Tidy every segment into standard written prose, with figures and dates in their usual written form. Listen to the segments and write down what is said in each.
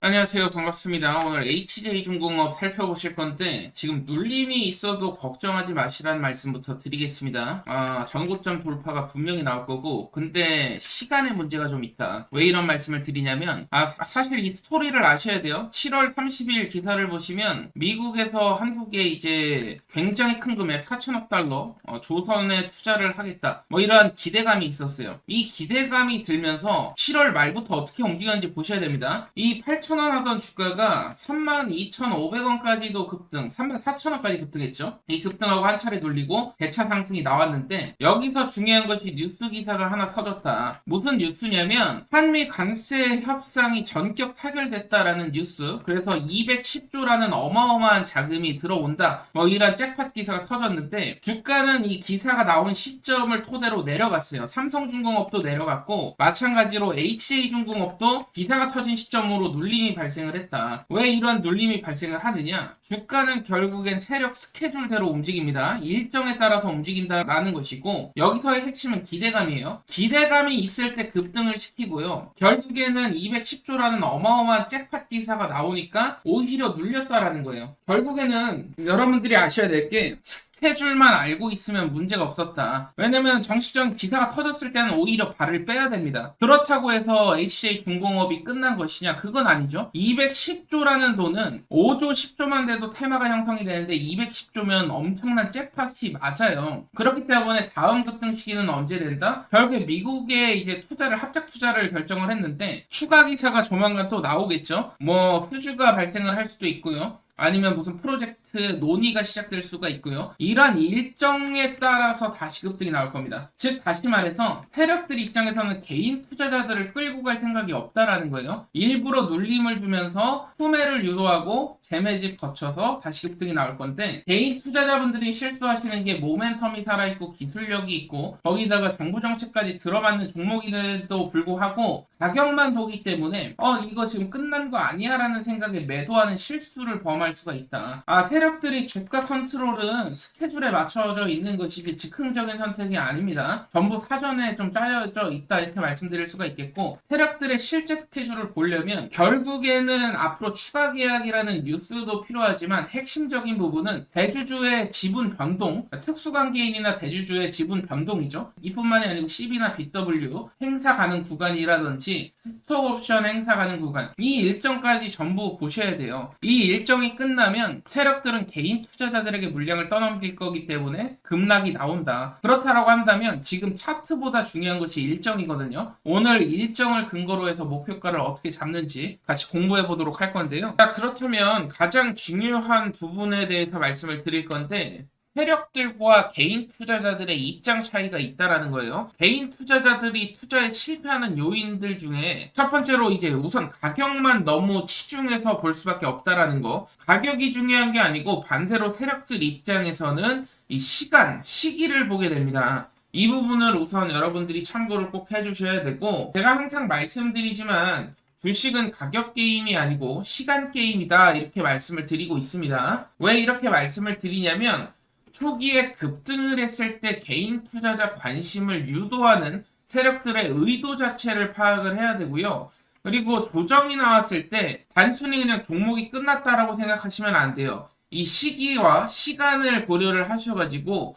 안녕하세요. 반갑습니다. 오늘 HJ중공업 살펴보실 건데 지금 눌림이 있어도 걱정하지 마시라는 말씀부터 드리겠습니다. 전고점 돌파가 분명히 나올 거고 근데 시간의 문제가 좀 있다. 왜 이런 말씀을 드리냐면 사실 이 스토리를 아셔야 돼요. 7월 30일 기사를 보시면 미국에서 한국에 이제 굉장히 큰 금액 4천억 달러 조선에 투자를 하겠다. 뭐 이러한 기대감이 있었어요. 이 기대감이 들면서 7월 말부터 어떻게 움직였는지 보셔야 됩니다. 이 8,000원 하던 주가가 32,500원까지도 급등, 34,000원까지 급등했죠. 이 급등하고 한 차례 돌리고 대차 상승이 나왔는데 여기서 중요한 것이 뉴스 기사가 하나 터졌다. 무슨 뉴스냐면 한미 관세 협상이 전격 타결됐다라는 뉴스. 그래서 210조라는 어마어마한 자금이 들어온다. 뭐 이런 잭팟 기사가 터졌는데 주가는 이 기사가 나온 시점을 토대로 내려갔어요. 삼성중공업도 내려갔고 마찬가지로 HJ중공업도 기사가 터진 시점으로 눌림이 발생을 했다. 왜 이런 눌림이 발생을 하느냐? 주가는 결국엔 세력 스케줄대로 움직입니다. 일정에 따라서 움직인다라는 것이고 여기서의 핵심은 기대감이에요. 기대감이 있을 때 급등을 시키고요. 결국에는 210조라는 어마어마한 잭팟 기사가 나오니까 오히려 눌렸다라는 거예요. 결국에는 여러분들이 아셔야 될 게 스케줄만 알고 있으면 문제가 없었다. 왜냐면 정식적인 기사가 터졌을 때는 오히려 발을 빼야 됩니다. 그렇다고 해서 HJ중공업이 끝난 것이냐? 그건 아니죠. 210조라는 돈은 5조, 10조만 돼도 테마가 형성이 되는데 210조면 엄청난 잭팟이 맞아요. 그렇기 때문에 다음 급등 시기는 언제 된다? 결국에 미국에 이제 합작 투자를 결정을 했는데 추가 기사가 조만간 또 나오겠죠. 뭐 수주가 발생을 할 수도 있고요. 아니면 무슨 프로젝트 논의가 시작될 수가 있고요. 이러한 일정에 따라서 다시 급등이 나올 겁니다. 즉 다시 말해서 세력들 입장에서는 개인 투자자들을 끌고 갈 생각이 없다라는 거예요. 일부러 눌림을 주면서 투매를 유도하고 재매집 거쳐서 다시 급등이 나올 건데 개인 투자자분들이 실수하시는 게 모멘텀이 살아있고 기술력이 있고 거기다가 정부 정책까지 들어맞는 종목임에도 불구하고 가격만 보기 때문에 이거 지금 끝난 거 아니야 라는 생각에 매도하는 실수를 범할 수가 있다. 세력들이 주가 컨트롤은 스케줄에 맞춰져 있는 것이지 즉흥적인 선택이 아닙니다. 전부 사전에 좀 짜여져 있다 이렇게 말씀드릴 수가 있겠고 세력들의 실제 스케줄을 보려면 결국에는 앞으로 추가 계약이라는 뉴스도 필요하지만 핵심적인 부분은 대주주의 지분 변동, 특수관계인이나 대주주의 지분 변동이죠. 이뿐만이 아니고 CB나 BW 행사 가능 구간이라든지 스톡옵션 행사 가능 구간 이 일정까지 전부 보셔야 돼요. 이 일정이 끝나면 세력들은 개인 투자자들에게 물량을 떠넘길 거기 때문에 급락이 나온다. 그렇다라고 한다면 지금 차트보다 중요한 것이 일정이거든요. 오늘 일정을 근거로 해서 목표가를 어떻게 잡는지 같이 공부해 보도록 할 건데요. 자, 그렇다면 가장 중요한 부분에 대해서 말씀을 드릴 건데 세력들과 개인 투자자들의 입장 차이가 있다라는 거예요. 개인 투자자들이 투자에 실패하는 요인들 중에 첫 번째로 이제 우선 가격만 너무 치중해서 볼 수밖에 없다라는 거. 가격이 중요한 게 아니고 반대로 세력들 입장에서는 이 시기를 보게 됩니다. 이 부분을 우선 여러분들이 참고를 꼭 해주셔야 되고 제가 항상 말씀드리지만 주식은 가격 게임이 아니고 시간 게임이다 이렇게 말씀을 드리고 있습니다. 왜 이렇게 말씀을 드리냐면 초기에 급등을 했을 때 개인 투자자 관심을 유도하는 세력들의 의도 자체를 파악을 해야 되고요. 그리고 조정이 나왔을 때 단순히 그냥 종목이 끝났다라고 생각하시면 안 돼요. 이 시기와 시간을 고려를 하셔가지고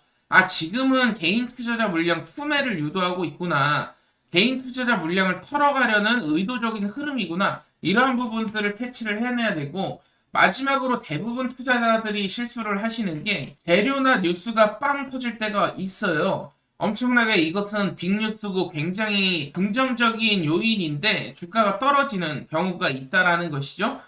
지금은 개인 투자자 물량 투매를 유도하고 있구나. 개인 투자자 물량을 털어가려는 의도적인 흐름이구나. 이러한 부분들을 캐치를 해내야 되고 마지막으로 대부분 투자자들이 실수를 하시는 게 재료나 뉴스가 빵 터질 때가 있어요. 엄청나게 이것은 빅뉴스고 굉장히 긍정적인 요인인데 주가가 떨어지는 경우가 있다라는 것이죠.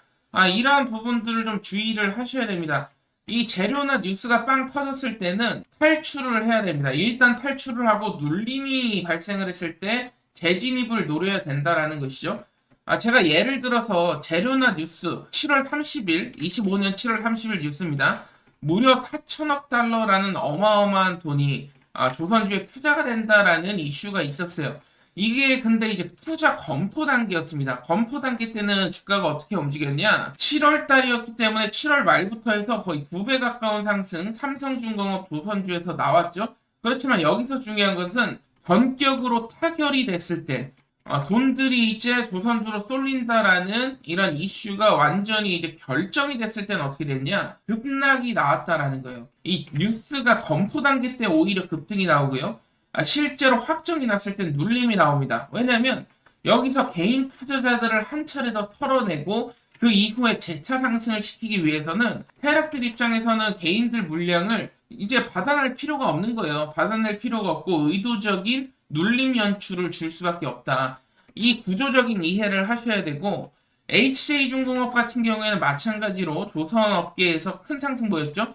이러한 부분들을 좀 주의를 하셔야 됩니다. 이 재료나 뉴스가 빵 터졌을 때는 탈출을 해야 됩니다. 일단 탈출을 하고 눌림이 발생을 했을 때 재진입을 노려야 된다라는 것이죠. 제가 예를 들어서 재료나 뉴스 7월 30일 25년 7월 30일 뉴스입니다. 무려 4천억 달러라는 어마어마한 돈이 조선주에 투자가 된다라는 이슈가 있었어요. 이게 근데 이제 투자 검토 단계였습니다. 검토 단계 때는 주가가 어떻게 움직였냐? 7월 달이었기 때문에 7월 말부터 해서 거의 2배 가까운 상승 삼성중공업 조선주에서 나왔죠. 그렇지만 여기서 중요한 것은 전격으로 타결이 됐을 때 돈들이 이제 조선주로 쏠린다라는 이런 이슈가 완전히 이제 결정이 됐을 때는 어떻게 됐냐? 급락이 나왔다라는 거예요. 이 뉴스가 검토 단계 때 오히려 급등이 나오고요. 실제로 확정이 났을 땐 눌림이 나옵니다. 왜냐면 여기서 개인 투자자들을 한 차례 더 털어내고 그 이후에 재차 상승을 시키기 위해서는 세력들 입장에서는 개인들 물량을 이제 받아낼 필요가 없는 거예요. 받아낼 필요가 없고 의도적인 눌림 연출을 줄 수밖에 없다. 이 구조적인 이해를 하셔야 되고 HJ중공업 같은 경우에는 마찬가지로 조선업계에서 큰 상승 보였죠.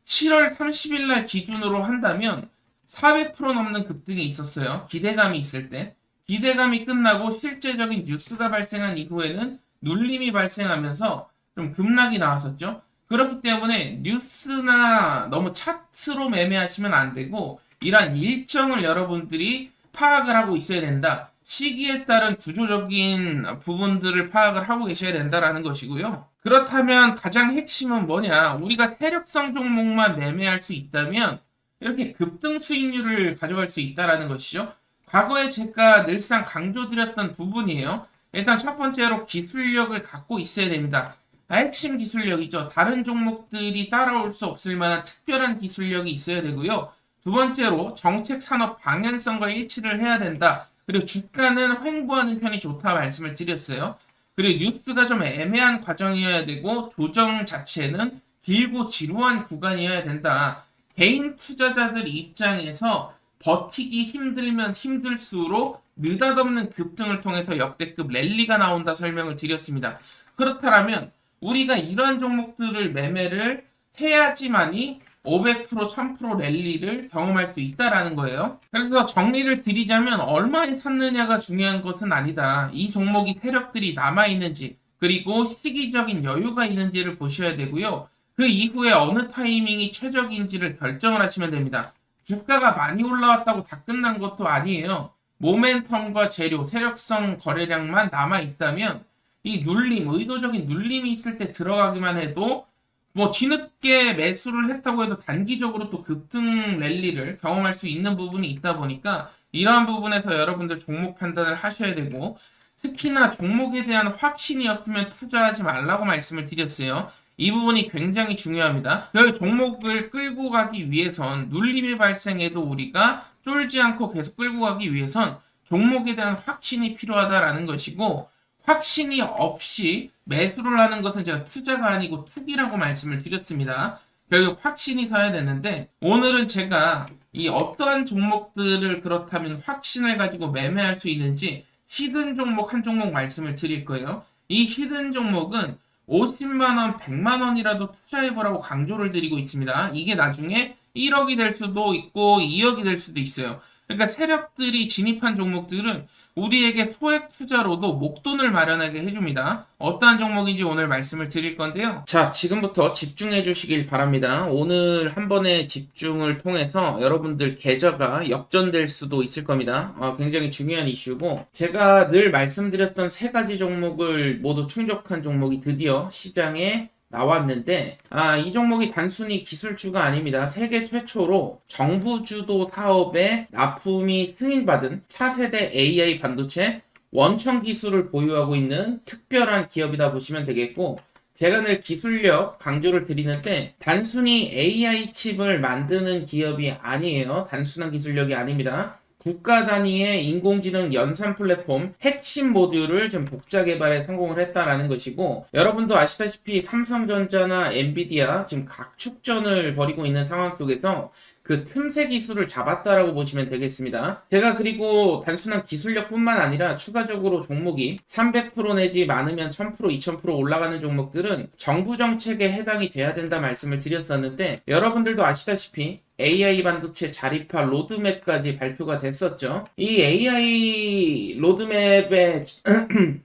7월 30일 날 기준으로 한다면 400% 넘는 급등이 있었어요. 기대감이 있을 때. 기대감이 끝나고 실제적인 뉴스가 발생한 이후에는 눌림이 발생하면서 좀 급락이 나왔었죠. 그렇기 때문에 뉴스나 너무 차트로 매매하시면 안 되고 이러한 일정을 여러분들이 파악을 하고 있어야 된다. 시기에 따른 구조적인 부분들을 파악을 하고 계셔야 된다라는 것이고요. 그렇다면 가장 핵심은 뭐냐? 우리가 세력성 종목만 매매할 수 있다면 이렇게 급등 수익률을 가져갈 수 있다라는 것이죠. 과거에 제가 늘상 강조드렸던 부분이에요. 일단 첫 번째로 기술력을 갖고 있어야 됩니다. 핵심 기술력이죠. 다른 종목들이 따라올 수 없을 만한 특별한 기술력이 있어야 되고요. 두 번째로 정책 산업 방향성과 일치를 해야 된다. 그리고 주가는 횡보하는 편이 좋다 말씀을 드렸어요. 그리고 뉴스가 좀 애매한 과정이어야 되고 조정 자체는 길고 지루한 구간이어야 된다. 개인 투자자들 입장에서 버티기 힘들면 힘들수록 느닷없는 급등을 통해서 역대급 랠리가 나온다 설명을 드렸습니다. 그렇다면 우리가 이러한 종목들을 매매를 해야지만이 500%, 1000% 랠리를 경험할 수 있다라는 거예요. 그래서 정리를 드리자면 얼마에 샀느냐가 중요한 것은 아니다. 이 종목이 세력들이 남아있는지 그리고 시기적인 여유가 있는지를 보셔야 되고요. 그 이후에 어느 타이밍이 최적인지를 결정을 하시면 됩니다. 주가가 많이 올라왔다고 다 끝난 것도 아니에요. 모멘텀과 재료, 세력성 거래량만 남아있다면 이 눌림, 의도적인 눌림이 있을 때 들어가기만 해도 뭐 뒤늦게 매수를 했다고 해도 단기적으로 또 급등 랠리를 경험할 수 있는 부분이 있다 보니까 이러한 부분에서 여러분들 종목 판단을 하셔야 되고 특히나 종목에 대한 확신이 없으면 투자하지 말라고 말씀을 드렸어요. 이 부분이 굉장히 중요합니다. 그 종목을 끌고 가기 위해선 눌림이 발생해도 우리가 쫄지 않고 계속 끌고 가기 위해선 종목에 대한 확신이 필요하다라는 것이고 확신이 없이 매수를 하는 것은 제가 투자가 아니고 투기라고 말씀을 드렸습니다. 결국 확신이 서야 되는데 오늘은 제가 이 어떠한 종목들을 그렇다면 확신을 가지고 매매할 수 있는지 히든 종목 한 종목 말씀을 드릴 거예요. 이 히든 종목은 50만원, 100만원이라도 투자해보라고 강조를 드리고 있습니다. 이게 나중에 1억이 될 수도 있고 2억이 될 수도 있어요. 그러니까 세력들이 진입한 종목들은 우리에게 소액 투자로도 목돈을 마련하게 해줍니다. 어떠한 종목인지 오늘 말씀을 드릴 건데요. 자, 지금부터 집중해 주시길 바랍니다. 오늘 한 번의 집중을 통해서 여러분들 계좌가 역전될 수도 있을 겁니다. 굉장히 중요한 이슈고 제가 늘 말씀드렸던 세 가지 종목을 모두 충족한 종목이 드디어 시장에 나왔는데 이 종목이 단순히 기술주가 아닙니다. 세계 최초로 정부 주도 사업에 납품이 승인받은 차세대 AI 반도체 원천 기술을 보유하고 있는 특별한 기업이다 보시면 되겠고 제가 늘 기술력 강조를 드리는데 단순히 AI 칩을 만드는 기업이 아니에요. 단순한 기술력이 아닙니다. 국가 단위의 인공지능 연산 플랫폼 핵심 모듈을 지금 독자 개발에 성공을 했다라는 것이고 여러분도 아시다시피 삼성전자나 엔비디아 지금 각축전을 벌이고 있는 상황 속에서 그 틈새 기술을 잡았다라고 보시면 되겠습니다. 제가 그리고 단순한 기술력뿐만 아니라 추가적으로 종목이 300% 내지 많으면 1000%, 2000% 올라가는 종목들은 정부 정책에 해당이 돼야 된다 말씀을 드렸었는데 여러분들도 아시다시피 AI 반도체 자립화 로드맵까지 발표가 됐었죠. 이 AI 로드맵에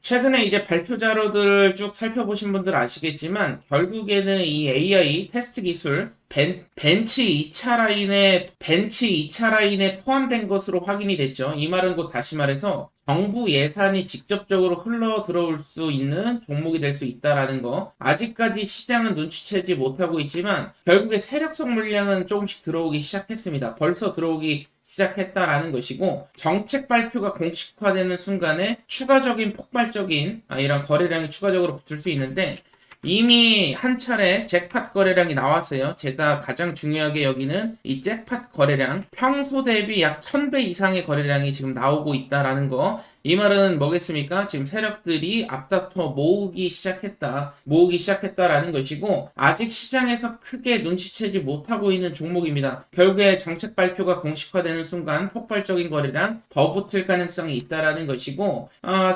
최근에 이제 발표 자료들을 쭉 살펴보신 분들 아시겠지만 결국에는 이 AI 테스트 기술 벤치 2차 라인에 포함된 것으로 확인이 됐죠. 이 말은 곧 다시 말해서 정부 예산이 직접적으로 흘러 들어올 수 있는 종목이 될 수 있다라는 거. 아직까지 시장은 눈치채지 못하고 있지만 결국에 세력성 물량은 조금씩 들어오기 시작했습니다. 벌써 들어오기 시작했다라는 것이고, 정책 발표가 공식화되는 순간에 추가적인 폭발적인 이런 거래량이 추가적으로 붙을 수 있는데, 이미 한 차례 잭팟 거래량이 나왔어요. 제가 가장 중요하게 여기는 이 잭팟 거래량, 평소 대비 약 1000배 이상의 거래량이 지금 나오고 있다라는 거. 이 말은 뭐겠습니까? 지금 세력들이 앞다퉈 모으기 시작했다라는 것이고, 아직 시장에서 크게 눈치채지 못하고 있는 종목입니다. 결국에 정책 발표가 공식화되는 순간 폭발적인 거래량 더 붙을 가능성이 있다라는 것이고,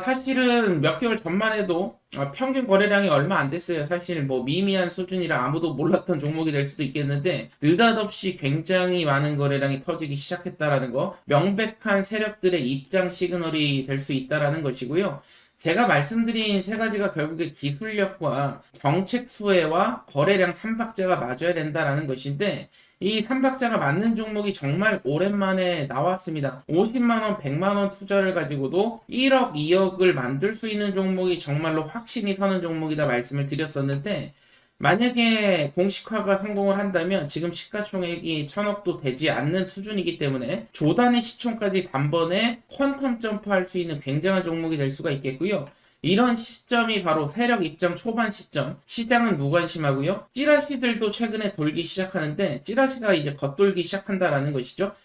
사실은 몇 개월 전만 해도 평균 거래량이 얼마 안 됐어요. 사실 뭐 미미한 수준이라 아무도 몰랐던 종목이 될 수도 있겠는데, 느닷없이 굉장히 많은 거래량이 터지기 시작했다라는 거, 명백한 세력들의 입장 시그널이 될 수 있다라는 것이고요. 제가 말씀드린 세 가지가 결국에 기술력과 정책 수혜와 거래량 삼박자가 맞아야 된다라는 것인데, 이 삼박자가 맞는 종목이 정말 오랜만에 나왔습니다. 50만원, 100만원 투자를 가지고도 1억, 2억을 만들 수 있는 종목이 정말로 확신이 서는 종목이다 말씀을 드렸었는데, 만약에 공식화가 성공을 한다면 지금 시가총액이 1000억도 되지 않는 수준이기 때문에 조단위 시총까지 단번에 퀀텀 점프할 수 있는 굉장한 종목이 될 수가 있겠고요. 이런 시점이 바로 세력 입장 초반 시점. 시장은 무관심하고요. 찌라시들도 최근에 돌기 시작하는데, 찌라시가 이제 겉돌기 시작한다라는 것이죠.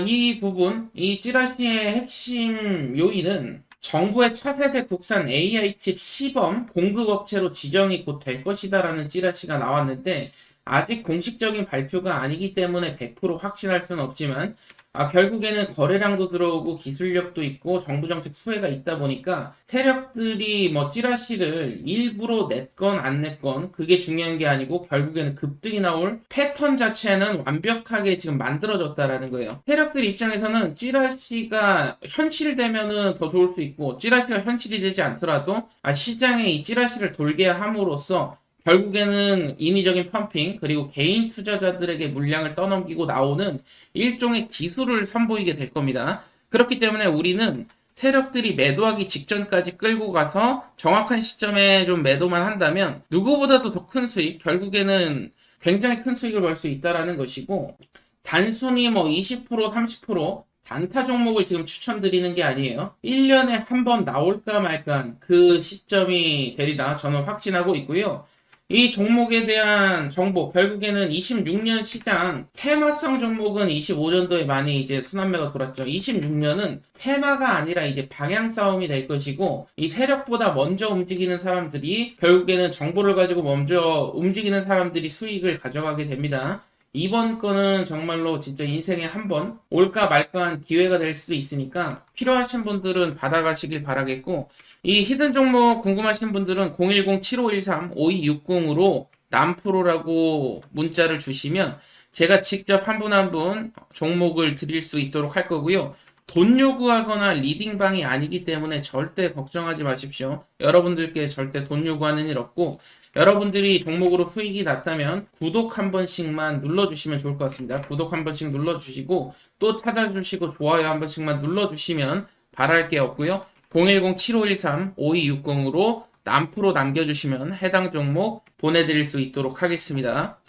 이 부분, 이 찌라시의 핵심 요인은 정부의 차세대 국산 AI 칩 시범 공급업체로 지정이 곧 될 것이다라는 찌라시가 나왔는데, 아직 공식적인 발표가 아니기 때문에 100% 확신할 수는 없지만, 결국에는 거래량도 들어오고 기술력도 있고 정부 정책 수혜가 있다 보니까 세력들이 뭐 찌라시를 일부러 냈건 안 냈건 그게 중요한 게 아니고, 결국에는 급등이 나올 패턴 자체는 완벽하게 지금 만들어졌다라는 거예요. 세력들 입장에서는 찌라시가 현실되면은 더 좋을 수 있고, 찌라시가 현실이 되지 않더라도 시장에 이 찌라시를 돌게 함으로써 결국에는 인위적인 펌핑, 그리고 개인 투자자들에게 물량을 떠넘기고 나오는 일종의 기술을 선보이게 될 겁니다. 그렇기 때문에 우리는 세력들이 매도하기 직전까지 끌고 가서 정확한 시점에 좀 매도만 한다면 누구보다도 더 큰 수익, 결국에는 굉장히 큰 수익을 벌 수 있다라는 것이고, 단순히 뭐 20%, 30% 단타 종목을 지금 추천드리는 게 아니에요. 1년에 한 번 나올까 말까 그 시점이 되리라 저는 확신하고 있고요. 이 종목에 대한 정보, 결국에는 26년 시장 테마성 종목은 25년도에 많이 이제 순환매가 돌았죠. 26년은 테마가 아니라 이제 방향 싸움이 될 것이고, 이 세력보다 먼저 움직이는 사람들이, 결국에는 정보를 가지고 먼저 움직이는 사람들이 수익을 가져가게 됩니다. 이번 거는 정말로 진짜 인생에 한 번 올까 말까한 기회가 될 수도 있으니까 필요하신 분들은 받아가시길 바라겠고, 이 히든 종목 궁금하신 분들은 010-7513-5260으로 남프로라고 문자를 주시면 제가 직접 한 분 한 분 종목을 드릴 수 있도록 할 거고요. 돈 요구하거나 리딩방이 아니기 때문에 절대 걱정하지 마십시오. 여러분들께 절대 돈 요구하는 일 없고, 여러분들이 종목으로 수익이 났다면 구독 한 번씩만 눌러주시면 좋을 것 같습니다. 구독 한 번씩 눌러주시고 또 찾아주시고 좋아요 한 번씩만 눌러주시면 바랄 게 없고요. 010-7513-5260으로 남프로 남겨주시면 해당 종목 보내드릴 수 있도록 하겠습니다.